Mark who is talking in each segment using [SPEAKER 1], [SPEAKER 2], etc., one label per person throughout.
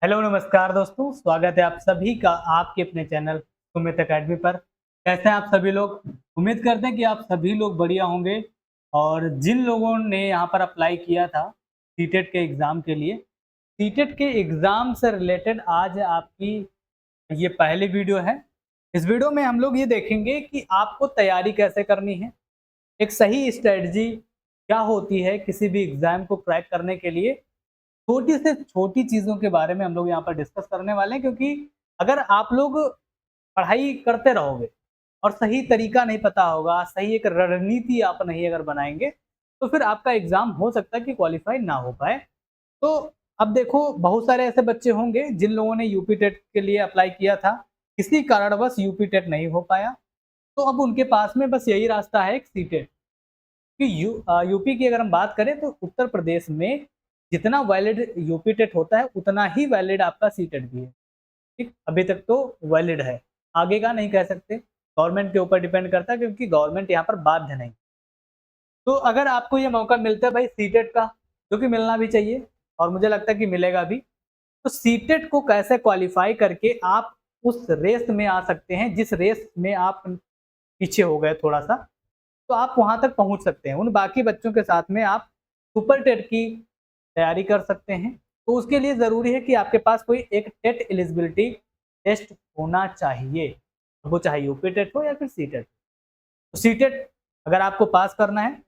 [SPEAKER 1] Hello नमस्कार दोस्तों, स्वागत है आप सभी का आपके अपने चैनल सुमित एकेडमी पर। कैसे हैं आप सभी लोग? उम्मीद करते हैं कि आप सभी लोग बढ़िया होंगे। और जिन लोगों ने यहाँ पर अप्लाई किया था सीटेट के एग्ज़ाम के लिए, सीटेट के एग्ज़ाम से रिलेटेड आज आपकी ये पहली वीडियो है। इस वीडियो में हम लोग ये देखेंगे कि आपको तैयारी कैसे करनी है, एक सही स्ट्रेटजी क्या होती है किसी भी एग्ज़ाम को क्रैक करने के लिए। छोटी से छोटी चीज़ों के बारे में हम लोग यहाँ पर डिस्कस करने वाले हैं, क्योंकि अगर आप लोग पढ़ाई करते रहोगे और सही तरीका नहीं पता होगा, सही एक रणनीति आप नहीं अगर बनाएँगे, तो फिर आपका एग्ज़ाम हो सकता है कि क्वालीफाई ना हो पाए। तो अब देखो, बहुत सारे ऐसे बच्चे होंगे जिन लोगों ने यूपी टेट के लिए अप्लाई किया था, किसी कारणवश यूपी टेट नहीं हो पाया, तो अब उनके पास में बस यही रास्ता है एक सीटेट। कि यूपी की अगर हम बात करें तो उत्तर प्रदेश में जितना वैलिड यूपी टेट होता है उतना ही वैलिड आपका सीटेट भी है। ठीक, अभी तक तो वैलिड है, आगे का नहीं कह सकते, गवर्नमेंट के ऊपर डिपेंड करता है क्योंकि गवर्नमेंट यहाँ पर बाध्य नहीं। तो अगर आपको ये मौका मिलता है भाई सीटेट का, जो कि मिलना भी चाहिए और मुझे लगता है कि मिलेगा भी, तो सीटेट को कैसे क्वालिफाई करके आप उस रेस में आ सकते हैं जिस रेस में आप पीछे हो गए थोड़ा सा, तो आप वहाँ तक पहुँच सकते हैं। उन बाकी बच्चों के साथ में आप सुपर टेट की तैयारी कर सकते हैं। तो उसके लिए ज़रूरी है कि आपके पास कोई एक टेट एलिजिबिलिटी टेस्ट होना चाहिए, वो चाहे यूपी टेट हो या फिर सी टेट। तो सी टेट अगर आपको पास करना है,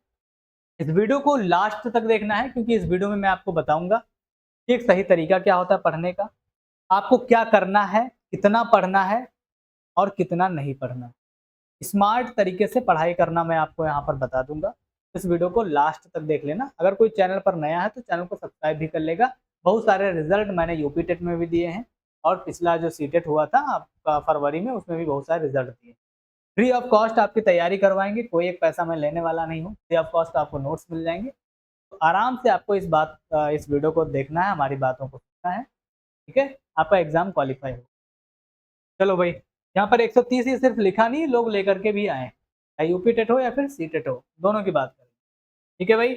[SPEAKER 1] इस वीडियो को लास्ट तक देखना है, क्योंकि इस वीडियो में मैं आपको बताऊंगा कि एक सही तरीका क्या होता है पढ़ने का, आपको क्या करना है, कितना पढ़ना है और कितना नहीं पढ़ना है। स्मार्ट तरीके से पढ़ाई करना मैं आपको यहाँ पर बता दूंगा। इस वीडियो को लास्ट तक देख लेना। अगर कोई चैनल पर नया है तो चैनल को सब्सक्राइब भी कर लेगा। बहुत सारे रिजल्ट मैंने यूपी टेट में भी दिए हैं और पिछला जो सीटेट हुआ था आपका फरवरी में, उसमें भी बहुत सारे रिजल्ट दिए। फ्री ऑफ कॉस्ट आपकी तैयारी करवाएंगे, कोई एक पैसा मैं लेने वाला नहीं हूँ। फ्री ऑफ कॉस्ट आपको नोट्स मिल जाएंगे। तो आराम से आपको इस वीडियो को देखना है, हमारी बातों को सुनना है, ठीक है? आपका एग्जाम क्वालिफाई हो। चलो भाई, यहाँ पर 130 ही सिर्फ लिखा नहीं, लोग लेकर के भी आए, चाहे यूपी टेट हो या फिर सी टेट हो, दोनों की बात करें। ठीक है भाई।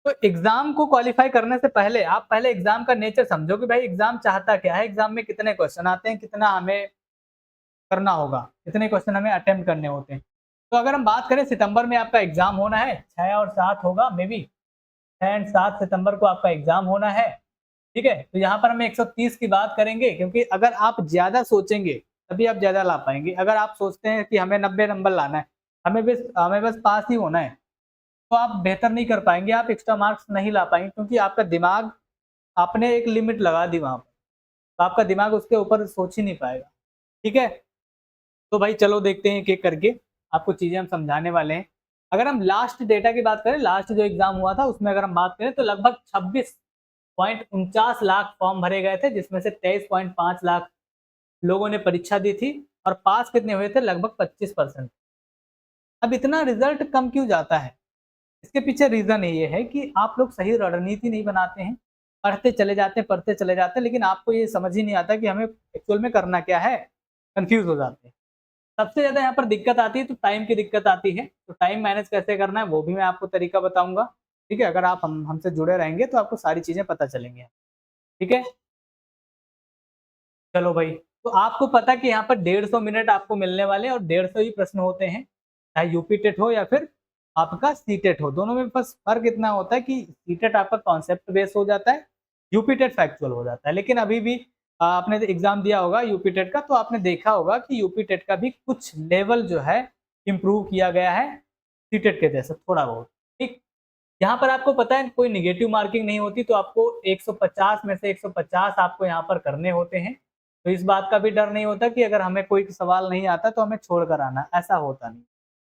[SPEAKER 1] तो एग्जाम को क्वालिफाई करने से पहले आप पहले एग्जाम का नेचर समझो कि भाई एग्जाम चाहता क्या है, एग्जाम में कितने क्वेश्चन आते हैं, कितना हमें करना होगा, कितने क्वेश्चन हमें अटेम्प्ट करने होते हैं। तो अगर हम बात करें सितंबर में आपका एग्जाम होना है, 6 और 7 होगा, मे बी 6 एंड 7 सितंबर को आपका एग्जाम होना है। ठीक है, तो यहाँ पर हम 130 की बात करेंगे, क्योंकि अगर आप ज़्यादा सोचेंगे तभी आप ज़्यादा ला पाएँगे। अगर आप सोचते हैं कि हमें 90 नंबर लाना है, हमें बस पास ही होना है, तो आप बेहतर नहीं कर पाएँगे, आप एक्स्ट्रा मार्क्स नहीं ला पाएँगे, क्योंकि आपका दिमाग, आपने एक लिमिट लगा दी वहाँ पर, तो आपका दिमाग उसके ऊपर सोच ही नहीं पाएगा। ठीक है? तो भाई चलो देखते हैं एक-एक करके, आपको चीज़ें हम समझाने वाले हैं। अगर हम लास्ट डेटा की बात करें, लास्ट जो एग्ज़ाम हुआ था उसमें अगर हम बात करें तो लगभग 26.49 लाख फॉर्म भरे गए थे, जिसमें से 23.5 लाख लोगों ने परीक्षा दी थी और पास कितने हुए थे? लगभग 25%। अब इतना रिजल्ट कम क्यों जाता है? इसके पीछे रीज़न ये है कि आप लोग सही रणनीति नहीं बनाते हैं, पढ़ते चले जाते हैं, लेकिन आपको ये समझ ही नहीं आता कि हमें एक्चुअल में करना क्या है, कन्फ्यूज़ हो जाते हैं। सबसे ज़्यादा यहाँ पर दिक्कत आती है तो टाइम की दिक्कत आती है, तो टाइम मैनेज कैसे करना है वो भी मैं आपको तरीका बताऊँगा। ठीक है? अगर आप हमसे जुड़े रहेंगे तो आपको सारी चीज़ें पता चलेंगी। ठीक है? चलो भाई, तो आपको पता है कि यहाँ पर 150 मिनट आपको मिलने वाले हैं और 150 ही प्रश्न होते हैं, चाहे यूपी टेट हो या फिर आपका सी टेट हो। दोनों में बस फ़र्क इतना होता है कि सी टेट आपका कॉन्सेप्ट बेस हो जाता है, यूपी टेट फैक्चुअल हो जाता है। लेकिन अभी भी आपने एग्ज़ाम दिया होगा यूपी टेट का, तो आपने देखा होगा कि यूपी टेट का भी कुछ लेवल जो है इम्प्रूव किया गया है सी टेट के जैसा थोड़ा बहुत। ठीक? यहाँ पर आपको पता है कोई नेगेटिव मार्किंग नहीं होती, तो आपको 150 में से 150 आपको यहाँ पर करने होते हैं। तो इस बात का भी डर नहीं होता कि अगर हमें कोई सवाल नहीं आता तो हमें छोड़ कर आना, ऐसा होता नहीं।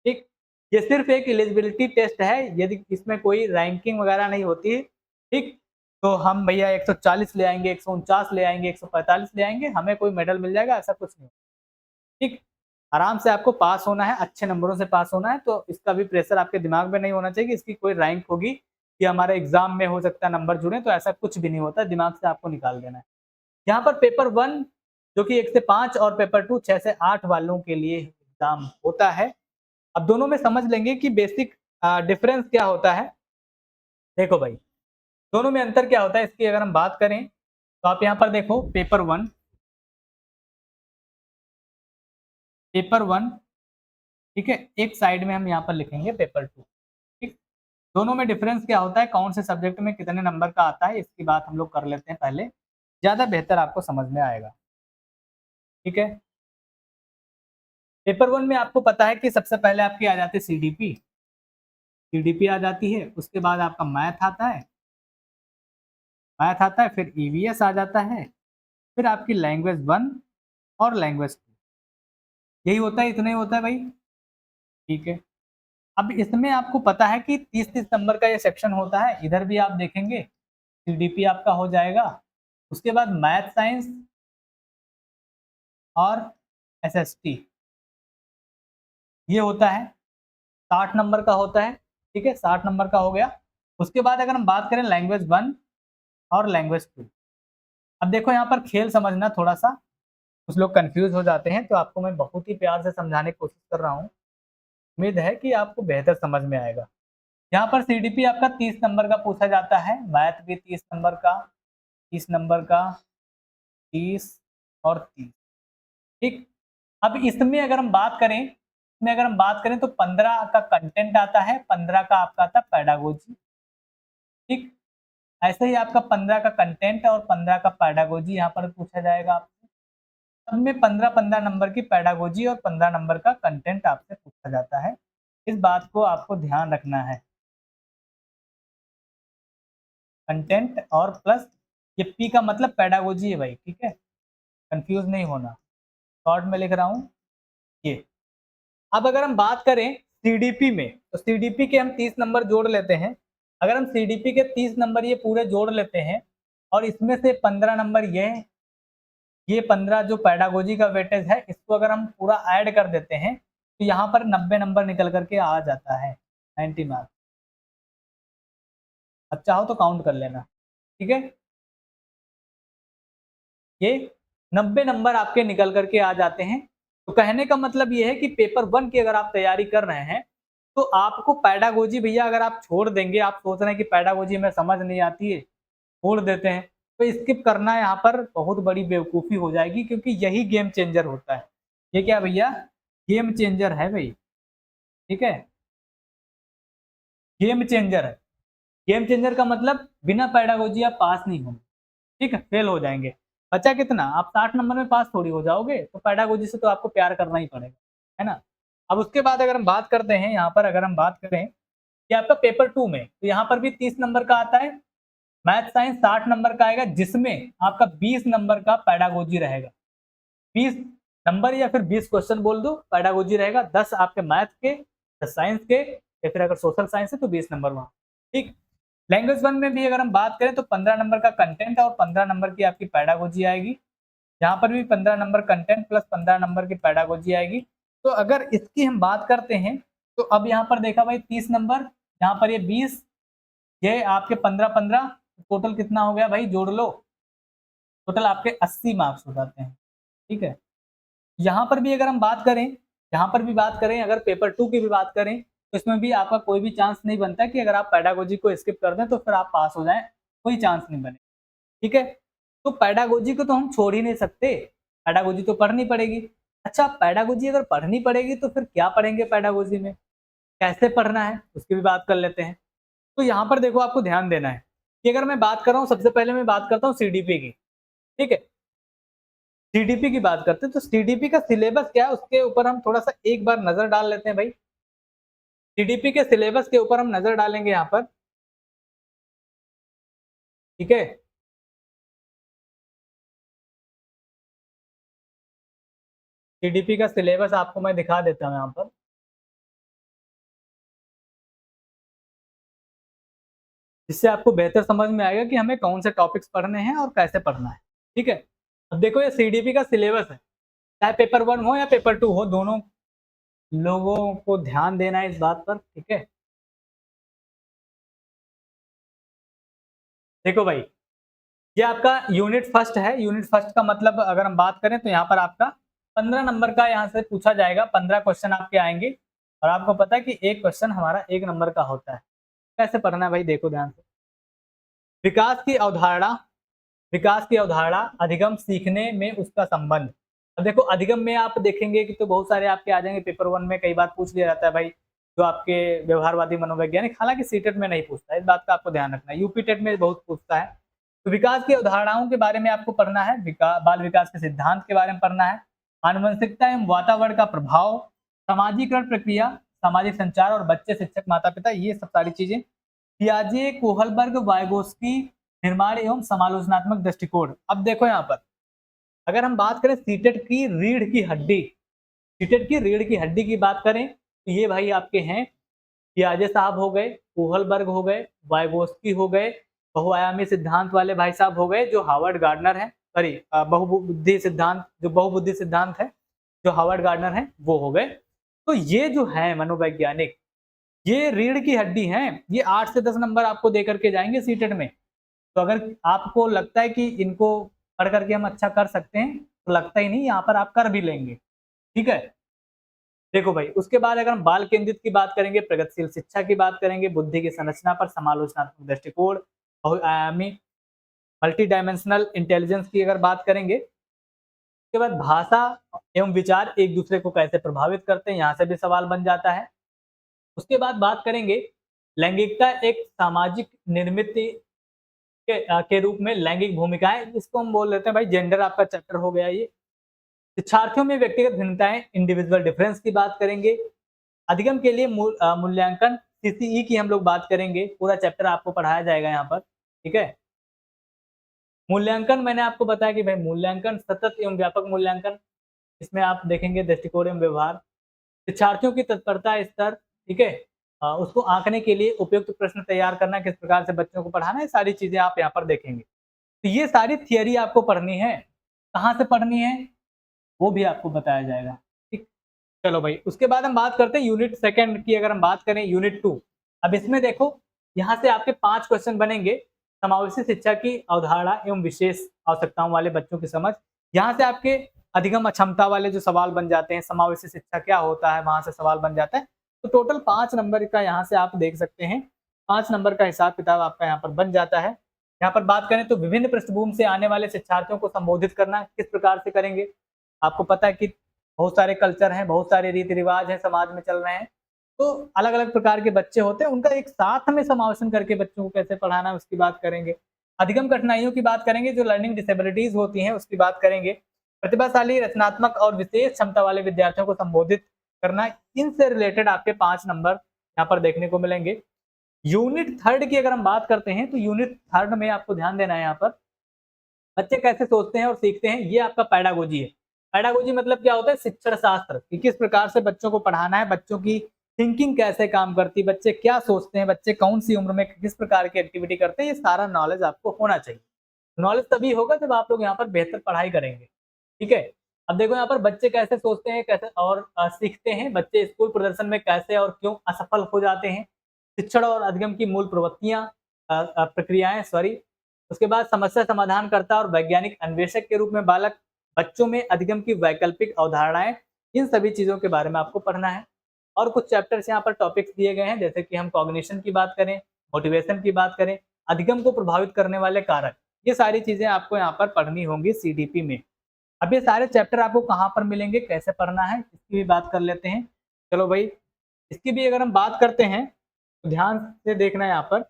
[SPEAKER 1] ठीक? ये सिर्फ़ एक एलिजिबिलिटी टेस्ट है, यदि इसमें कोई रैंकिंग वगैरह नहीं होती है। ठीक? तो हम भैया 140 ले आएँगे, 149 ले आएँगे, 145 ले आएँगे, हमें कोई मेडल मिल जाएगा, ऐसा कुछ नहीं। ठीक? आराम से आपको पास होना है, अच्छे नंबरों से पास होना है, तो इसका भी प्रेशर आपके दिमाग में नहीं होना चाहिए कि इसकी कोई रैंक होगी कि हमारे एग्ज़ाम में हो सकता है नंबर जुड़े, तो ऐसा कुछ भी नहीं होता, दिमाग से आपको निकाल देना है। यहाँ पर पेपर 1 जो कि 1 से 5 और पेपर 2 6 से 8 वालों के लिए एग्ज़ाम होता है। अब दोनों में समझ लेंगे कि बेसिक डिफरेंस क्या होता है। देखो भाई, दोनों में अंतर क्या होता है इसकी अगर हम बात करें, तो आप यहाँ पर देखो पेपर वन, ठीक है, एक साइड में हम यहाँ पर लिखेंगे पेपर टू। ठीक, दोनों में डिफरेंस क्या होता है, कौन से सब्जेक्ट में कितने नंबर का आता है, इसकी बात हम लोग कर लेते हैं पहले, ज़्यादा बेहतर आपको समझ में आएगा। ठीक है, पेपर वन में आपको पता है कि सबसे पहले आपकी आ जाती है सीडीपी आ जाती है, उसके बाद आपका मैथ आता है, फिर ईवीएस आ जाता है, फिर आपकी लैंग्वेज वन और लैंग्वेज टू, यही होता है, इतना ही होता है भाई। ठीक है, अब इसमें आपको पता है कि 30-30 नंबर का ये सेक्शन होता है, इधर भी आप देखेंगे सीडीपी आपका हो जाएगा, उसके बाद मैथ साइंस और एसएसटी ये होता है, 60 नंबर का होता है। ठीक है, 60 नंबर का हो गया। उसके बाद अगर हम बात करें लैंग्वेज वन और लैंग्वेज टू, अब देखो यहाँ पर खेल समझना, थोड़ा सा कुछ लोग कंफ्यूज हो जाते हैं, तो आपको मैं बहुत ही प्यार से समझाने की कोशिश कर रहा हूँ, उम्मीद है कि आपको बेहतर समझ में आएगा। यहाँ पर सीडीपी आपका 30 नंबर का पूछा जाता है, मैथ भी 30 नंबर का, 30 नंबर का, 30 और 30। ठीक, अब इसमें अगर हम बात करें तो 15 का कंटेंट आता है, 15 का आपका आता है पेडागोजी। ठीक, ऐसे ही आपका 15 का कंटेंट और 15 का पेडागोजी यहाँ पर पूछा जाएगा आपसे। सब में 15-15 नंबर की पेडागोजी और 15 नंबर का कंटेंट आपसे पूछा जाता है, इस बात को आपको ध्यान रखना है। कंटेंट और प्लस ये पी का मतलब पेडागोजी है भाई, ठीक है, कंफ्यूज नहीं होना, शॉर्ट में लिख रहा हूँ ये। अब अगर हम बात करें सीडीपी में, तो सीडीपी के हम 30 नंबर जोड़ लेते हैं। अगर हम सीडीपी के 30 नंबर ये पूरे जोड़ लेते हैं और इसमें से 15 नंबर ये 15 जो पेडागोजी का वेटेज है, इसको अगर हम पूरा ऐड कर देते हैं तो यहाँ पर 90 नंबर निकल करके आ जाता है, 90 मार्क्स। अब चाहो तो काउंट कर लेना। ठीक है, ये 90 नंबर आपके निकल करके आ जाते हैं। तो कहने का मतलब ये है कि पेपर वन की अगर आप तैयारी कर रहे हैं तो आपको पैडागोजी भैया अगर आप छोड़ देंगे, आप सोच रहे हैं कि पैडागोजी में समझ नहीं आती है, छोड़ देते हैं, तो स्किप करना यहाँ पर बहुत बड़ी बेवकूफ़ी हो जाएगी, क्योंकि यही गेम चेंजर होता है। ये क्या भैया, गेम चेंजर है भाई। ठीक है, गेम चेंजर है। गेम चेंजर का मतलब बिना पैडागोजी आप पास नहीं होंगे, ठीक है, फेल हो जाएंगे। बचा कितना, आप 60 नंबर में पास थोड़ी हो जाओगे, तो पैडागोजी से तो आपको प्यार करना ही पड़ेगा, है ना। अब उसके बाद अगर हम बात करते हैं यहाँ पर, अगर हम बात करें कि आपका पेपर टू में, तो यहाँ पर भी 30 नंबर का आता है, मैथ साइंस 60 नंबर का आएगा, जिसमें आपका 20 नंबर का पैडागोजी रहेगा। 20 नंबर या फिर 20 क्वेश्चन बोल दो, पैडागोजी रहेगा, 10 आपके मैथ के, 10 साइंस के, या फिर अगर सोशल साइंस है तो 20 नंबर वहाँ। ठीक, लैंग्वेज वन में भी अगर हम बात करें तो 15 नंबर का कंटेंट और 15 नंबर की आपकी पैडागोजी आएगी। यहाँ पर भी 15 नंबर कंटेंट प्लस 15 नंबर की पैडागोजी आएगी। तो अगर इसकी हम बात करते हैं तो अब यहाँ पर देखा भाई 30 नंबर, यहाँ पर ये 20, ये आपके 15-15, टोटल कितना हो गया भाई, जोड़ लो, टोटल आपके 80 मार्क्स हो जाते हैं। ठीक है, यहाँ पर भी अगर हम बात करें, यहाँ पर भी बात करें, अगर पेपर टू की भी बात करें, तो इसमें भी आपका कोई भी चांस नहीं बनता कि अगर आप पैडागोजी को स्किप कर दें तो फिर आप पास हो जाएं, कोई चांस नहीं बने। ठीक है, तो पैडागोजी को तो हम छोड़ ही नहीं सकते, पैडागोजी तो पढ़नी पड़ेगी। अच्छा, पैडागोजी अगर पढ़नी पड़ेगी तो फिर क्या पढ़ेंगे पैडागोजी में, कैसे पढ़ना है, उसकी भी बात कर लेते हैं। तो यहाँ पर देखो आपको ध्यान देना है कि अगर मैं बात कर रहा हूँ, सबसे पहले मैं बात करता हूँ सीडीपी की। ठीक है, सीडीपी की बात करते हैं, तो सीडीपी का सिलेबस क्या है उसके ऊपर हम थोड़ा सा एक बार नजर डाल लेते हैं भाई। सीडीपी के सिलेबस के ऊपर हम नजर डालेंगे यहाँ पर। ठीक है, सीडीपी का सिलेबस आपको मैं दिखा देता हूँ यहाँ पर, जिससे आपको बेहतर समझ में आएगा कि हमें कौन से टॉपिक्स पढ़ने हैं और कैसे पढ़ना है। ठीक है, अब देखो ये सीडीपी का सिलेबस है, चाहे पेपर वन हो या पेपर टू हो, दोनों लोगों को ध्यान देना है इस बात पर। ठीक है, देखो भाई, ये आपका यूनिट फर्स्ट है। यूनिट फर्स्ट का मतलब अगर हम बात करें तो यहाँ पर आपका 15 नंबर का यहाँ से पूछा जाएगा, 15 क्वेश्चन आपके आएंगे, और आपको पता है कि एक क्वेश्चन हमारा 1 नंबर का होता है। कैसे पढ़ना है भाई, देखो ध्यान से। विकास की अवधारणा, विकास की अवधारणा, अधिगम, सीखने में उसका संबंध। अब देखो अधिगम में आप देखेंगे कि तो बहुत सारे आपके आ जाएंगे, पेपर 1 में कई बार पूछ लिया जाता है भाई, जो आपके व्यवहारवादी मनोवैज्ञानिक, हालांकि सीटेट में नहीं पूछता है, इस बात का आपको ध्यान रखना है, यूपी टेट में बहुत पूछता है। तो विकास की अवधारणाओं के बारे में आपको पढ़ना है, बाल विकास के सिद्धांत के बारे में पढ़ना है, आनुवंशिकता एवं वातावरण का प्रभाव, सामाजिकरण प्रक्रिया, सामाजिक संचार और बच्चे, शिक्षक, माता पिता, ये सब सारी चीजें। पियाजे, कोहलबर्ग, वाइगोस्की, निर्माण एवं समालोचनात्मक दृष्टिकोण। अब देखो यहाँ पर अगर हम बात करें सीटेट की रीढ़ की हड्डी, सीटेट की रीढ़ की हड्डी की बात करें तो ये भाई आपके हैं पियाजे साहब हो गए, कोहलबर्ग हो गए, वाइगोस्की हो गए, बहुआयामी सिद्धांत वाले भाई साहब हो गए जो हार्वर्ड गार्डनर है, सॉरी बहुबुद्धि सिद्धांत, जो बहुबुद्धि सिद्धांत है जो हार्वर्ड गार्डनर है वो हो गए। तो ये जो है मनोवैज्ञानिक, ये रीढ़ की हड्डी हैं, ये 8 से 10 नंबर आपको दे करके जाएंगे सीटेट में। तो अगर आपको लगता है कि इनको पढ़ करके हम अच्छा कर सकते हैं तो लगता ही नहीं, यहाँ पर आप कर भी लेंगे। ठीक है, देखो भाई उसके बाद अगर हम बाल केंद्रित की बात करेंगे, प्रगतिशील शिक्षा की बात करेंगे, बुद्धि की संरचना पर समालोचनात्मक दृष्टिकोण, बहुआयामी मल्टी डायमेंशनल इंटेलिजेंस की अगर बात करेंगे, उसके बाद भाषा एवं विचार एक दूसरे को कैसे प्रभावित करते हैं, यहाँ से भी सवाल बन जाता है। उसके बाद बात करेंगे लैंगिकता एक सामाजिक निर्मित के रूप में लैंगिक भूमिकाएं, इसको हम बोल लेते हैं भाई जेंडर, आपका चैप्टर हो गया ये। शिक्षार्थियों में व्यक्तिगत भिन्नताएं, इंडिविजुअल डिफरेंस की बात करेंगे। अधिगम के लिए मूल्यांकन, सीसीई की हम लोग बात करेंगे, पूरा चैप्टर आपको पढ़ाया जाएगा यहाँ पर। ठीक है, मूल्यांकन मैंने आपको बताया कि भाई मूल्यांकन सतत एवं व्यापक मूल्यांकन, इसमें आप देखेंगे दृष्टिकोण एवं व्यवहार, शिक्षार्थियों की तत्परता स्तर, ठीक है, उसको आंकने के लिए उपयुक्त प्रश्न तैयार करना, किस प्रकार से बच्चों को पढ़ाना है, सारी चीजें आप यहाँ पर देखेंगे। तो ये सारी थियरी आपको पढ़नी है, कहाँ से पढ़नी है वो भी आपको बताया जाएगा। ठीक, चलो भाई उसके बाद हम बात करते हैं यूनिट सेकंड की। अगर हम बात करें यूनिट 2, अब इसमें देखो यहाँ से आपके 5 क्वेश्चन बनेंगे, समावेशी शिक्षा की अवधारणा एवं विशेष आवश्यकताओं वाले बच्चों की समझ। यहाँ से आपके अधिगम अक्षमता वाले जो सवाल बन जाते हैं, समावेशी शिक्षा क्या होता है, वहां से सवाल बन जाता है। तो टोटल 5 नंबर का यहाँ से आप देख सकते हैं, 5 नंबर का हिसाब किताब आपका यहाँ पर बन जाता है। यहाँ पर बात करें तो विभिन्न पृष्ठभूमि से आने वाले शिक्षार्थियों को संबोधित करना किस प्रकार से करेंगे। आपको पता है कि बहुत सारे कल्चर हैं, बहुत सारे रीति रिवाज हैं समाज में चल रहे हैं, तो अलग अलग प्रकार के बच्चे होते हैं, उनका एक साथ में समावेशन करके बच्चों को कैसे पढ़ाना है उसकी बात करेंगे। अधिगम कठिनाइयों की बात करेंगे, जो लर्निंग डिसेबिलिटीज होती हैं उसकी बात करेंगे। प्रतिभाशाली, रचनात्मक और विशेष क्षमता वाले विद्यार्थियों को संबोधित करना, इनसे रिलेटेड आपके 5 नंबर यहाँ पर देखने को मिलेंगे। यूनिट 3 की अगर हम बात करते हैं तो यूनिट 3 में आपको ध्यान देना है, यहाँ पर बच्चे कैसे सोचते हैं और सीखते हैं, ये आपका पैडागोजी है। पैडागोजी मतलब क्या होता है, शिक्षण शास्त्र, कि किस प्रकार से बच्चों को पढ़ाना है, बच्चों की थिंकिंग कैसे काम करती है, बच्चे क्या सोचते हैं, बच्चे कौन सी उम्र में किस प्रकार की एक्टिविटी करते हैं, ये सारा नॉलेज आपको होना चाहिए। नॉलेज तभी होगा जब आप लोग यहाँ पर बेहतर पढ़ाई करेंगे। ठीक है, अब देखो यहाँ पर बच्चे कैसे सोचते हैं, कैसे और सीखते हैं, बच्चे स्कूल प्रदर्शन में कैसे और क्यों असफल हो जाते हैं, शिक्षण और अधिगम की मूल प्रवृत्तियां, प्रक्रियाएं, सॉरी। उसके बाद समस्या समाधानकर्ता और वैज्ञानिक अन्वेषक के रूप में बालक, बच्चों में अधिगम की वैकल्पिक अवधारणाएं, इन सभी चीजों के बारे में आपको पढ़ना है। और कुछ चैप्टर्स यहाँ पर टॉपिक्स दिए गए हैं, जैसे कि हम कॉग्निशन की बात करें, मोटिवेशन की बात करें, अधिगम को प्रभावित करने वाले कारक, ये सारी चीजें आपको यहाँ पर पढ़नी होंगी सीडीपी में। अब ये सारे चैप्टर आपको कहाँ पर मिलेंगे, कैसे पढ़ना है, इसकी भी बात कर लेते हैं। चलो भाई इसकी भी अगर हम बात करते हैं तो ध्यान से देखना है।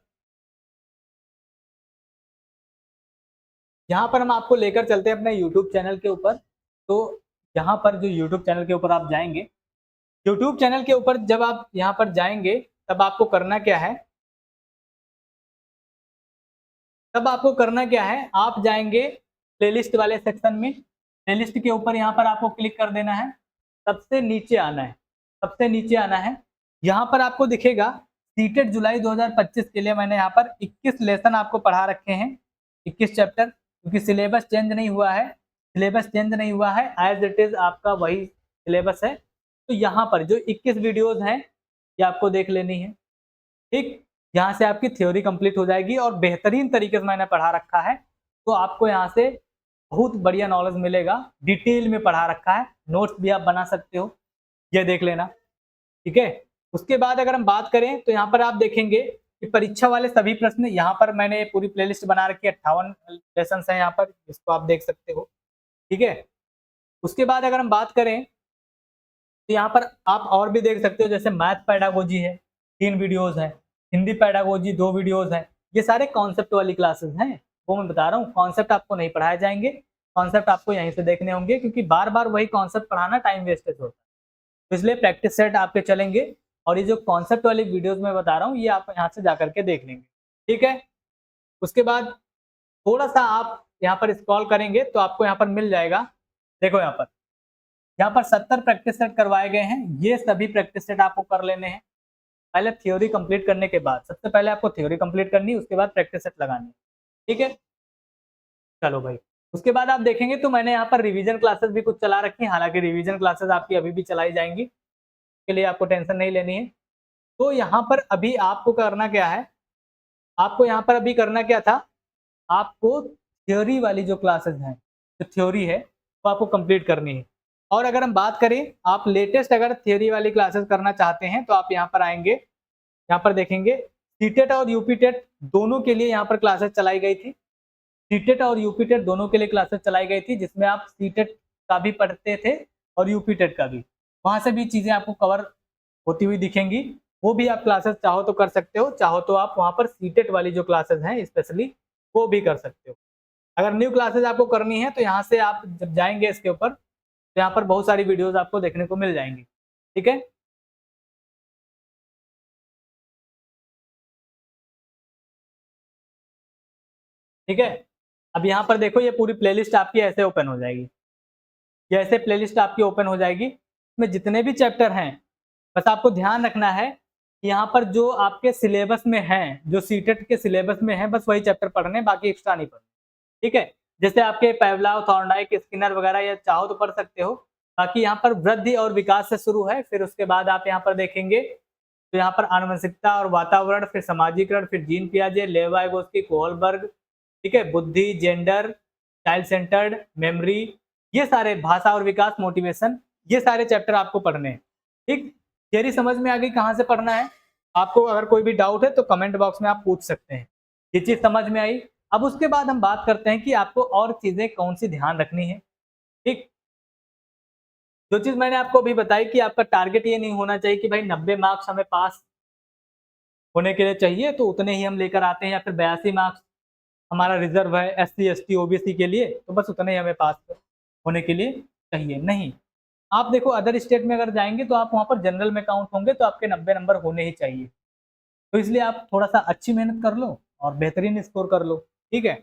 [SPEAKER 1] यहाँ पर हम आपको लेकर चलते हैं अपने यूट्यूब चैनल के ऊपर। तो यहाँ पर जो यूट्यूब चैनल के ऊपर आप जाएंगे, यूट्यूब चैनल के ऊपर जब आप यहाँ पर जाएंगे तब आपको करना क्या है, आप जाएंगे प्लेलिस्ट वाले सेक्शन में। प्लेलिस्ट के ऊपर यहाँ पर आपको क्लिक कर देना है, सबसे नीचे आना है, यहाँ पर आपको दिखेगा सीटेट जुलाई 2025 के लिए मैंने यहाँ पर 21 लेसन आपको पढ़ा रखे हैं, 21 चैप्टर, क्योंकि सिलेबस चेंज नहीं हुआ है, एज इट इज आपका वही सिलेबस है। तो यहाँ पर जो 21 वीडियोज हैं ये आपको देख लेनी है। ठीक, यहाँ से आपकी थ्योरी कंप्लीट हो जाएगी और बेहतरीन तरीके से मैंने पढ़ा रखा है, तो आपको यहाँ से बहुत बढ़िया नॉलेज मिलेगा, डिटेल में पढ़ा रखा है, नोट्स भी आप बना सकते हो, ये देख लेना। ठीक है, उसके बाद अगर हम बात करें तो यहाँ पर आप देखेंगे कि परीक्षा वाले सभी प्रश्न यहाँ पर मैंने पूरी प्लेलिस्ट बना रखी है, 58 लेसन हैं यहाँ पर, इसको आप देख सकते हो। ठीक है, उसके बाद अगर हम बात करें तो यहाँ पर आप और भी देख सकते हो, जैसे मैथ पेडागोजी है 3 वीडियोस है, हिंदी पेडागोजी 2 वीडियोस है। ये सारे कॉन्सेप्ट वाली क्लासेस हैं, वो मैं बता रहा हूँ। कॉन्सेप्ट आपको नहीं पढ़ाए जाएंगे, कॉन्सेप्ट आपको यहीं से देखने होंगे, क्योंकि बार बार वही कॉन्सेप्ट पढ़ाना टाइम वेस्टेज होता है। तो इसलिए प्रैक्टिस सेट आपके चलेंगे, और ये जो कॉन्सेप्ट वाली वीडियोस मैं बता रहा हूँ ये आप यहाँ से जा करके देख लेंगे। ठीक है, उसके बाद थोड़ा सा आप यहाँ पर स्क्रॉल करेंगे तो आपको यहाँ पर मिल जाएगा। देखो यहाँ पर 70 प्रैक्टिस सेट करवाए गए हैं। ये सभी प्रैक्टिस सेट आपको कर लेने हैं। पहले थ्योरी कंप्लीट करने के बाद, सबसे पहले आपको थ्योरी कंप्लीट करनी है, उसके बाद प्रैक्टिस सेट लगानी है। ठीक है, चलो भाई। उसके बाद आप देखेंगे तो मैंने यहाँ पर रिवीजन क्लासेस भी कुछ चला रखी हैं, हालांकि रिवीजन क्लासेस आपकी अभी भी चलाई जाएंगी, के लिए आपको टेंशन नहीं लेनी है। तो यहाँ पर अभी आपको करना क्या है, आपको यहाँ पर अभी करना क्या था, आपको थ्योरी वाली जो क्लासेस हैं, जो थ्योरी है वो आपको कंप्लीट करनी है। और अगर हम बात करें, आप लेटेस्ट अगर थ्योरी वाली क्लासेस करना चाहते हैं तो आप यहाँ पर आएंगे, यहाँ पर देखेंगे सीटेट और यूपीटेट दोनों के लिए यहाँ पर क्लासेस चलाई गई थी। सीटेट और यूपीटेट दोनों के लिए क्लासेस चलाई गई थी, जिसमें आप सीटेट का भी पढ़ते थे और यूपीटेट का भी, वहां से भी चीजें आपको कवर होती हुई दिखेंगी। वो भी आप क्लासेस चाहो तो कर सकते हो, चाहो तो आप वहां पर सीटेट वाली जो क्लासेस हैं स्पेशली वो भी कर सकते हो। अगर न्यू क्लासेस आपको करनी है तो यहाँ से आप जब जाएंगे इसके ऊपर तो यहाँ पर बहुत सारी वीडियोस आपको देखने को मिल जाएंगी। ठीक है, ठीक है। अब यहाँ पर देखो, ये पूरी प्लेलिस्ट आपकी ऐसे ओपन हो जाएगी, ये ऐसे प्लेलिस्ट आपकी ओपन हो जाएगी। इसमें जितने भी चैप्टर हैं, बस आपको ध्यान रखना है कि यहाँ पर जो आपके सिलेबस में हैं, जो सीटेट के सिलेबस में है, बस वही चैप्टर पढ़ने, बाकी एक्स्ट्रा नहीं पढ़ने। ठीक है, जैसे आपके पेवलाव, थॉर्नडाइक, स्किनर वगैरह या चाहो तो पढ़ सकते हो। बाकी यहाँ पर वृद्धि और विकास से शुरू है, फिर उसके बाद आप यहाँ पर देखेंगे तो यहाँ पर आनुवंशिकता और वातावरण, फिर समाजीकरण, फिर जीन पियाजे, लेवा एगोस्की, कोहलबर्ग, ठीक है, बुद्धि, जेंडर, चाइल्ड सेंटर्ड, मेमोरी, ये सारे, भाषा और विकास, मोटिवेशन, ये सारे चैप्टर आपको पढ़ने हैं। ठीक, थियरी समझ में आ गई कहाँ से पढ़ना है? आपको अगर कोई भी डाउट है तो कमेंट बॉक्स में आप पूछ सकते हैं। ये चीज समझ में आई? अब उसके बाद हम बात करते हैं कि आपको और चीजें कौन सी ध्यान रखनी है। ठीक, जो चीज मैंने आपको अभी बताई कि आपका टारगेट ये नहीं होना चाहिए कि भाई 90 मार्क्स हमें पास होने के लिए चाहिए तो उतने ही हम लेकर आते हैं, या फिर 82 मार्क्स हमारा रिजर्व है SC ST OBC के लिए तो बस उतने ही हमें पास होने के लिए चाहिए। नहीं, आप देखो अदर स्टेट में अगर जाएंगे तो आप वहाँ पर जनरल में काउंट होंगे तो आपके 90 नंबर होने ही चाहिए। तो इसलिए आप थोड़ा सा अच्छी मेहनत कर लो और बेहतरीन स्कोर कर लो। ठीक है,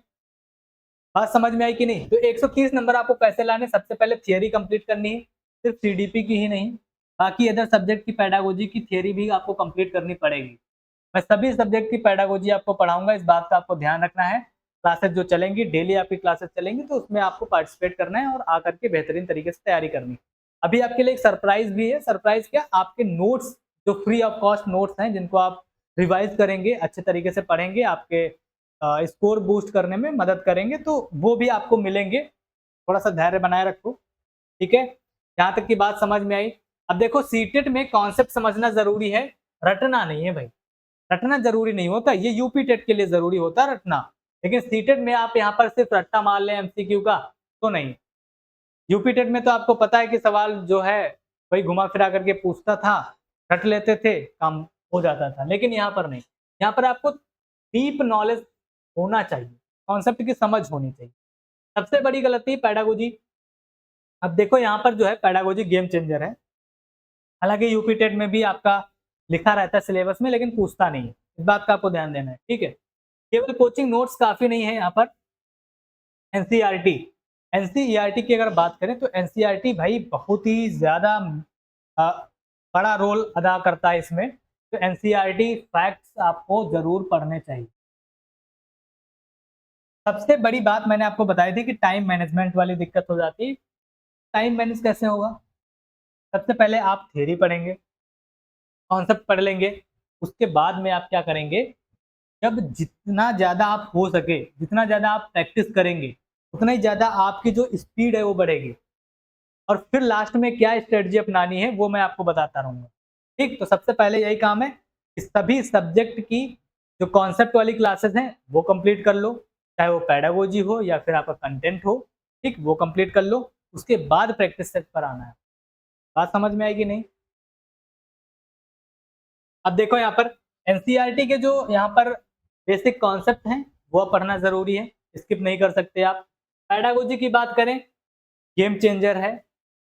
[SPEAKER 1] बात समझ में आई कि नहीं? तो 130 नंबर आपको कैसे लाने, सबसे पहले थियरी कंप्लीट करनी है, सिर्फ CDP की ही नहीं, बाकी अदर सब्जेक्ट की पेडागोजी की थियरी भी आपको कंप्लीट करनी पड़ेगी। मैं सभी सब्जेक्ट की पेडागोजी आपको पढ़ाऊंगा, इस बात का आपको ध्यान रखना है। क्लासेस जो चलेंगी, डेली आपकी क्लासेस चलेंगी, तो उसमें आपको पार्टिसिपेट करना है और आकर के बेहतरीन तरीके से तैयारी करनी है। अभी आपके लिए एक सरप्राइज भी है। सरप्राइज क्या? आपके नोट्स जो फ्री ऑफ कॉस्ट नोट्स हैं, जिनको आप रिवाइज करेंगे, अच्छे तरीके से पढ़ेंगे, आपके स्कोर बूस्ट करने में मदद करेंगे, तो वो भी आपको मिलेंगे। थोड़ा सा धैर्य बनाए रखो। ठीक है, यहाँ तक की बात समझ में आई? अब देखो, सीटेट में कॉन्सेप्ट समझना जरूरी है, रटना नहीं है भाई। रटना जरूरी नहीं होता, ये यूपी टेट के लिए जरूरी होता है रटना, लेकिन सीटेट में आप यहाँ पर सिर्फ रट्टा मार लें MCQ का तो नहीं। यूपी टेट में तो आपको पता है कि सवाल जो है वही घुमा फिरा करके पूछता था, रट लेते थे, काम हो जाता था। लेकिन यहाँ पर नहीं, यहाँ पर आपको डीप नॉलेज होना चाहिए, कॉन्सेप्ट की समझ होनी चाहिए। सबसे बड़ी गलती पैडागोजी। अब देखो यहाँ पर जो है पैडागोजी गेम चेंजर है। हालांकि यूपी टेट में भी आपका लिखा रहता है सिलेबस में, लेकिन पूछता नहीं है, इस बात का आपको ध्यान देना है। ठीक है, केवल कोचिंग नोट्स काफी नहीं है। यहाँ पर एनसीईआरटी, एनसीईआरटी की अगर बात करें तो एनसीईआरटी भाई बहुत ही ज्यादा बड़ा रोल अदा करता है इसमें। तो एनसीईआरटी फैक्ट्स आपको जरूर पढ़ने चाहिए। सबसे बड़ी बात मैंने आपको बताई थी कि टाइम मैनेजमेंट वाली दिक्कत हो जाती है। टाइम मैनेज कैसे होगा? सबसे पहले आप थ्योरी पढ़ेंगे, कॉन्सेप्ट पढ़ लेंगे, उसके बाद में आप क्या करेंगे, जब जितना ज़्यादा आप हो सके, जितना ज़्यादा आप प्रैक्टिस करेंगे, उतना ही ज़्यादा आपकी जो स्पीड है वो बढ़ेगी। और फिर लास्ट में क्या स्ट्रेटजी अपनानी है वो मैं आपको बताता रहूँगा। ठीक, तो सबसे पहले यही काम है कि सभी सब्जेक्ट की जो कॉन्सेप्ट वाली क्लासेस हैं वो कंप्लीट कर लो, चाहे वो पेडागोजी हो या फिर आपका कंटेंट हो, ठीक, वो कंप्लीट कर लो। उसके बाद प्रैक्टिस सेट पर आना है। बात समझ में आएगी नहीं? अब देखो यहाँ पर एनसीईआरटी के जो यहाँ पर बेसिक कॉन्सेप्ट हैं वो पढ़ना ज़रूरी है, स्किप नहीं कर सकते आप। पेडागोजी की बात करें, गेम चेंजर है।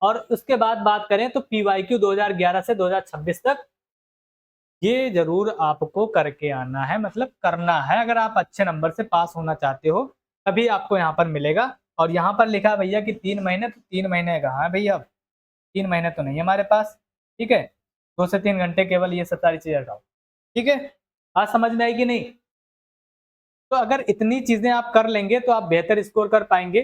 [SPEAKER 1] और उसके बाद बात करें तो पीवाईक्यू 2011 से 2026 तक ये ज़रूर आपको करके आना है, मतलब करना है। अगर आप अच्छे नंबर से पास होना चाहते हो तभी आपको यहाँ पर मिलेगा। और यहाँ पर लिखा है भैया कि 3 महीने, तो 3 महीने कहाँ है भैया, अब 3 महीने तो नहीं है हमारे पास, ठीक है। 2 से 3 घंटे केवल, ये सब सारी चीज़ें हटाओ, ठीक है। बात समझ में आएगी नहीं? तो अगर इतनी चीज़ें आप कर लेंगे तो आप बेहतर स्कोर कर पाएंगे।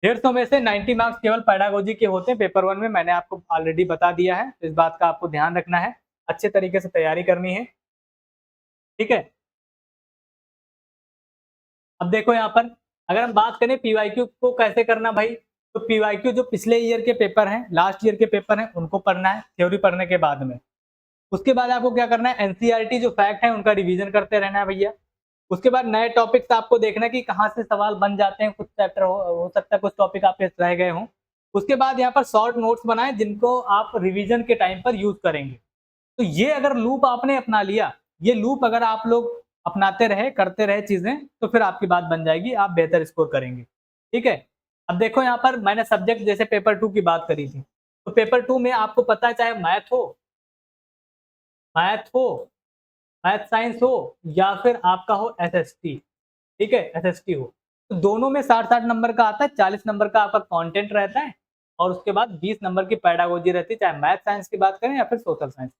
[SPEAKER 1] 150 में से 90 मार्क्स केवल पेडागोजी के होते हैं पेपर 1 में, मैंने आपको ऑलरेडी बता दिया है, तो इस बात का आपको ध्यान रखना है, अच्छे तरीके से तैयारी करनी है, ठीक है। अब देखो यहाँ पर अगर हम बात करें पीवाईक्यू को कैसे करना भाई, तो पीवाईक्यू जो पिछले ईयर के पेपर हैं, लास्ट ईयर के पेपर हैं, उनको पढ़ना है थ्योरी पढ़ने के बाद में। उसके बाद आपको क्या करना है, एनसीईआरटी जो फैक्ट है उनका रिवीजन करते रहना है भैया। उसके बाद नए टॉपिक्स आपको देखना है कि कहाँ से सवाल बन जाते हैं, कुछ चैप्टर हो सकता है कुछ टॉपिक आपके रह गए हों। उसके बाद यहाँ पर शॉर्ट नोट्स बनाएं जिनको आप रिवीजन के टाइम पर यूज करेंगे। तो ये अगर लूप आपने अपना लिया, ये लूप अगर आप लोग अपनाते रहे, करते रहे चीजें, तो फिर आपकी बात बन जाएगी, आप बेहतर स्कोर करेंगे, ठीक है। अब देखो यहाँ पर मैंने सब्जेक्ट जैसे पेपर 2 की बात करी थी, तो पेपर 2 में आपको पता है चाहे मैथ हो, मैथ साइंस हो या फिर आपका हो एसएसटी, ठीक है, एसएसटी हो, तो दोनों में 60-60 नंबर का आता है, 40 नंबर का आपका कंटेंट रहता है और उसके बाद 20 नंबर की पेडागोजी रहती है, चाहे मैथ साइंस की बात करें या फिर सोशल साइंस।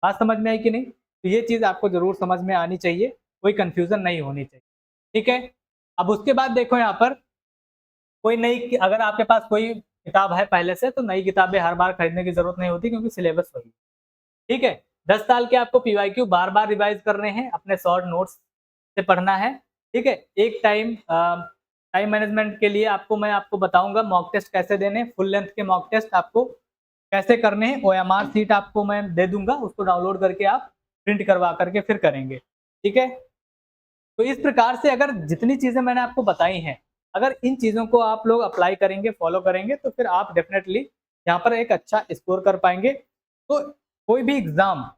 [SPEAKER 1] बात समझ में आई कि नहीं? तो ये चीज़ आपको ज़रूर समझ में आनी चाहिए, कोई कन्फ्यूज़न नहीं होनी चाहिए, ठीक है? अब उसके बाद देखो यहाँ पर कोई नई, अगर आपके पास कोई किताब है पहले से, तो नई किताबें हर बार खरीदने की ज़रूरत नहीं होती क्योंकि सिलेबस वही है, ठीक है? 10 साल के आपको पीवाईक्यू बार-बार रिवाइज़ करने हैं, अपने शॉर्ट नोट्स से पढ़ना है, ठीक है? एक टाइम मैनेजमेंट के लिए मैं आपको बताऊँगा मॉक टेस्ट कैसे देने हैं, फुल लेंथ के मॉक टेस्ट आपको कैसे करने हैं, ओएमआर शीट आपको मैं दे दूँगा, उसको डाउनलोड करके आप प्रिंट करवा करके फिर करेंगे, ठीक है? तो इस प्रकार से अगर जितनी चीज़ें मैंने आपको बताई हैं, अगर इन चीज़ों को आप लोग अप्लाई करेंगे, फॉलो करेंगे, तो फिर आप डेफ़िनेटली यहाँ पर एक अच्छा स्कोर कर पाएँगे। तो कोई भी एग्ज़ाम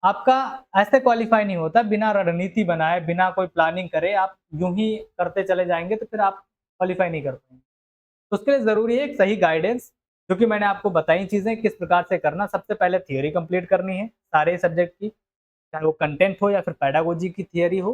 [SPEAKER 1] आपका ऐसे क्वालीफाई नहीं होता बिना रणनीति बनाए, बिना कोई प्लानिंग करे, आप यूँ ही करते चले जाएँगे तो फिर आप क्वालीफाई नहीं कर पाएँगे। तो उसके लिए ज़रूरी है एक सही गाइडेंस, जो कि मैंने आपको बताई चीज़ें किस प्रकार से करना। सबसे पहले थियरी कंप्लीट करनी है सारे सब्जेक्ट की, चाहे वो कंटेंट हो या फिर पेडागोजी की थियरी हो।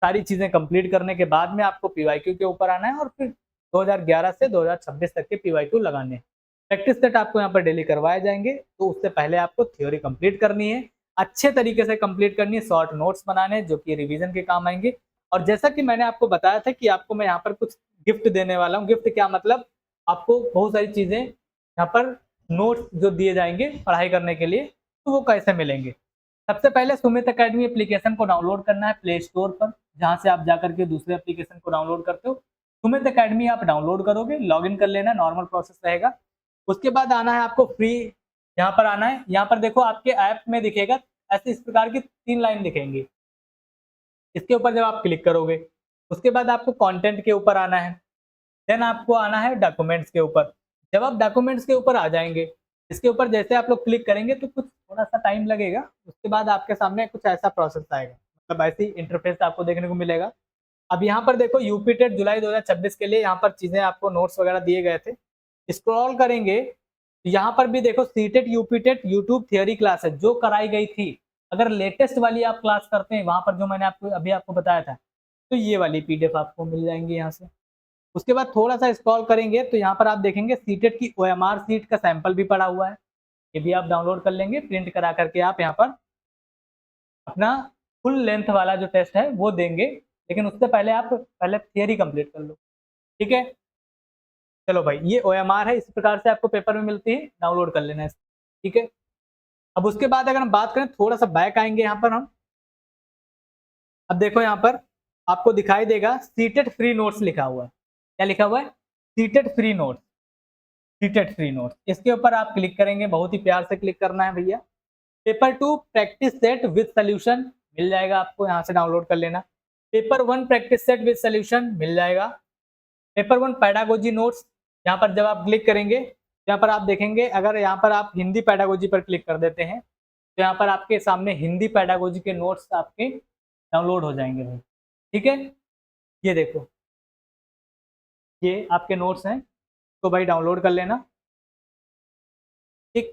[SPEAKER 1] सारी चीज़ें कंप्लीट करने के बाद में आपको पीवाईक्यू के ऊपर आना है और फिर 2011 से 2026 तक के पीवाईक्यू लगाने हैं। प्रैक्टिस सेट आपको यहाँ पर डेली करवाए जाएँगे, तो उससे पहले आपको थ्योरी कंप्लीट करनी है, अच्छे तरीके से कंप्लीट करनी है, शॉर्ट नोट्स बनाने हैं जो कि रिवीजन के काम आएँगे। और जैसा कि मैंने आपको बताया था कि आपको मैं यहाँ पर कुछ गिफ्ट देने वाला हूँ। गिफ्ट क्या मतलब, आपको बहुत सारी चीज़ें यहाँ पर नोट्स जो दिए जाएँगे पढ़ाई करने के लिए, तो वो कैसे मिलेंगे? सबसे पहले सुमित अकेडमी एप्लीकेशन को डाउनलोड करना है प्ले स्टोर पर, जहाँ से आप जाकर के दूसरे एप्लीकेशन को डाउनलोड करते हो। सुमित अकेडमी आप डाउनलोड करोगे, लॉगिन कर लेना, नॉर्मल प्रोसेस रहेगा। उसके बाद आना है आपको फ्री, यहाँ पर आना है, यहाँ पर देखो आपके ऐप में दिखेगा ऐसे इस प्रकार की 3 लाइन दिखेंगी। इसके ऊपर जब आप क्लिक करोगे, उसके बाद आपको कंटेंट के ऊपर आना है, देन आपको आना है डॉक्यूमेंट्स के ऊपर। जब आप डॉक्यूमेंट्स के ऊपर आ जाएँगे, इसके ऊपर जैसे आप लोग क्लिक करेंगे तो कुछ थोड़ा-सा टाइम लगेगा, उसके बाद आपके सामने कुछ ऐसा प्रोसेस आएगा, मतलब ऐसी इंटरफ़ेस आपको देखने को मिलेगा। अब यहाँ पर देखो यूपी टेट जुलाई 2026 के लिए यहाँ पर चीज़ें आपको नोट्स वगैरह दिए गए थे। स्क्रॉल करेंगे, तो यहाँ पर भी देखो CTET, UP TET YouTube theory classes जो कराई गई थी। अगर लेटेस्ट वाली आप क्लास करते हैं, वहाँ पर जो मैंने आपको बताया था, तो ये वाली पीडीएफ आपको मिल जाएँगी यहाँ से। उसके बाद थोड़ा-सा स्क्रॉल करेंगे तो यहाँ पर आप देखेंगे सीटेट की ओएमआर शीट का सैंपल भी पड़ा हुआ है। ये भी आप डाउनलोड कर लेंगे, प्रिंट करा करके आप यहाँ पर अपना फुल लेंथ वाला जो टेस्ट है वो देंगे, लेकिन उससे पहले आप पहले थियरी कंप्लीट कर लो, ठीक है? चलो भाई, ये ओएमआर है, इस प्रकार से आपको पेपर में मिलती है, डाउनलोड कर लेना है इसको, ठीक है? अब उसके बाद अगर हम बात करें, थोड़ा-सा बैक आएँगे यहाँ पर हम। अब देखो यहाँ पर आपको दिखाई देगा सीटेट फ्री नोट्स लिखा हुआ है। क्या लिखा हुआ है? CTET free notes, CTET free notes. इसके ऊपर आप क्लिक करेंगे, बहुत ही प्यार से क्लिक करना है भैया। Paper 2 practice set with solution मिल जाएगा आपको, यहाँ से डाउनलोड कर लेना। Paper 1 practice set with solution मिल जाएगा। पेपर 1 पेडागोजी नोट्स, यहाँ पर जब आप क्लिक करेंगे यहाँ पर आप देखेंगे, अगर यहाँ पर आप हिंदी पेडागोजी पर क्लिक कर देते हैं तो यहाँ पर आपके सामने हिंदी पेडागोजी के नोट्स आपके डाउनलोड हो जाएंगे भाई। ठीक है, ये देखो, ये आपके नोट्स हैं, तो भाई डाउनलोड कर लेना। ठीक,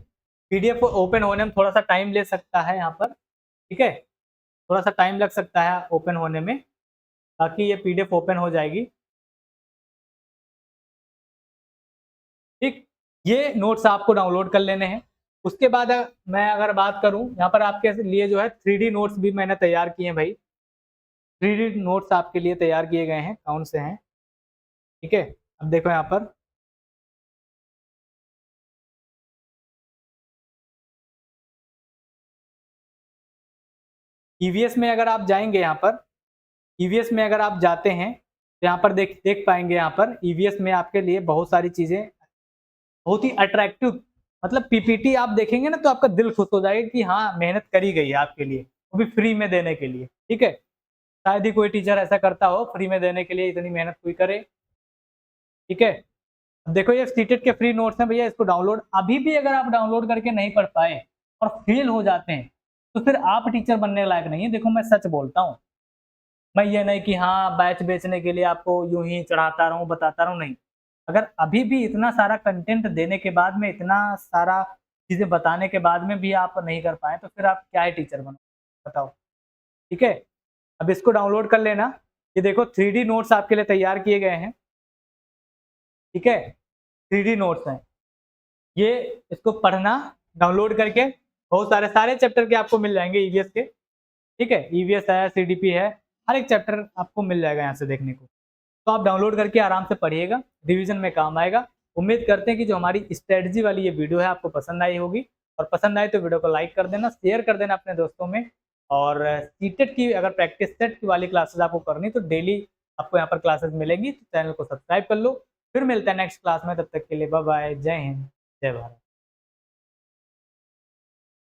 [SPEAKER 1] पीडीएफ ओपन होने में थोड़ा सा टाइम ले सकता है यहाँ पर, ठीक है, थोड़ा सा टाइम लग सकता है ओपन होने में, बाकी ये पीडीएफ ओपन हो जाएगी। ठीक, ये नोट्स आपको डाउनलोड कर लेने हैं। उसके बाद मैं अगर बात करूं, यहाँ पर आपके लिए जो है 3D नोट्स भी मैंने तैयार किए हैं भाई। 3D नोट्स आपके लिए तैयार किए गए हैं, कौन से हैं, ठीक है। अब देखो यहाँ पर ईवीएस में अगर आप जाएंगे, यहाँ पर ईवीएस में अगर आप जाते हैं तो यहाँ पर देख पाएंगे, यहाँ पर ईवीएस में आपके लिए बहुत सारी चीजें बहुत ही अट्रैक्टिव, मतलब पीपीटी आप देखेंगे ना तो आपका दिल खुश हो जाएगा कि हाँ मेहनत करी गई है आपके लिए, वो भी फ्री में देने के लिए। ठीक है, शायद ही कोई टीचर ऐसा करता हो, फ्री में देने के लिए इतनी मेहनत कोई करे। ठीक है, अब देखो ये सीटेट के फ्री नोट्स हैं भैया, इसको डाउनलोड अभी भी अगर आप डाउनलोड करके नहीं पढ़ पाए और फेल हो जाते हैं तो फिर आप टीचर बनने लायक नहीं है। देखो मैं सच बोलता हूँ, मैं ये नहीं कि हाँ बैच बेचने के लिए आपको यूं ही चढ़ाता रहूं बताता रहूं, नहीं। अगर अभी भी इतना सारा कंटेंट देने के बाद में, इतना सारा चीजें बताने के बाद में भी आप नहीं कर पाए तो फिर आप क्या है टीचर बनो, बताओ। ठीक है, अब इसको डाउनलोड कर लेना। ये देखो 3D नोट्स आपके लिए तैयार किए गए हैं। ठीक है, 3D नोट्स हैं ये, इसको पढ़ना डाउनलोड करके, बहुत सारे चैप्टर के आपको मिल जाएंगे ईवीएस के। ठीक है, ईवीएस है, सीडीपी है, हर एक चैप्टर आपको मिल जाएगा यहाँ से देखने को। तो आप डाउनलोड करके आराम से पढ़िएगा, रिवीजन में काम आएगा। उम्मीद करते हैं कि जो हमारी स्ट्रेटजी वाली ये वीडियो है आपको पसंद आई होगी, और पसंद आए तो वीडियो को लाइक कर देना, शेयर कर देना अपने दोस्तों में। और सीटेट की अगर प्रैक्टिस सेट की वाली क्लासेस आपको करनी तो डेली आपको यहाँ पर क्लासेस मिलेंगी, तो चैनल को सब्सक्राइब कर लो। फिर मिलते हैं नेक्स्ट क्लास में, तब तक के लिए बाय बाय, जय हिंद, जय भारत।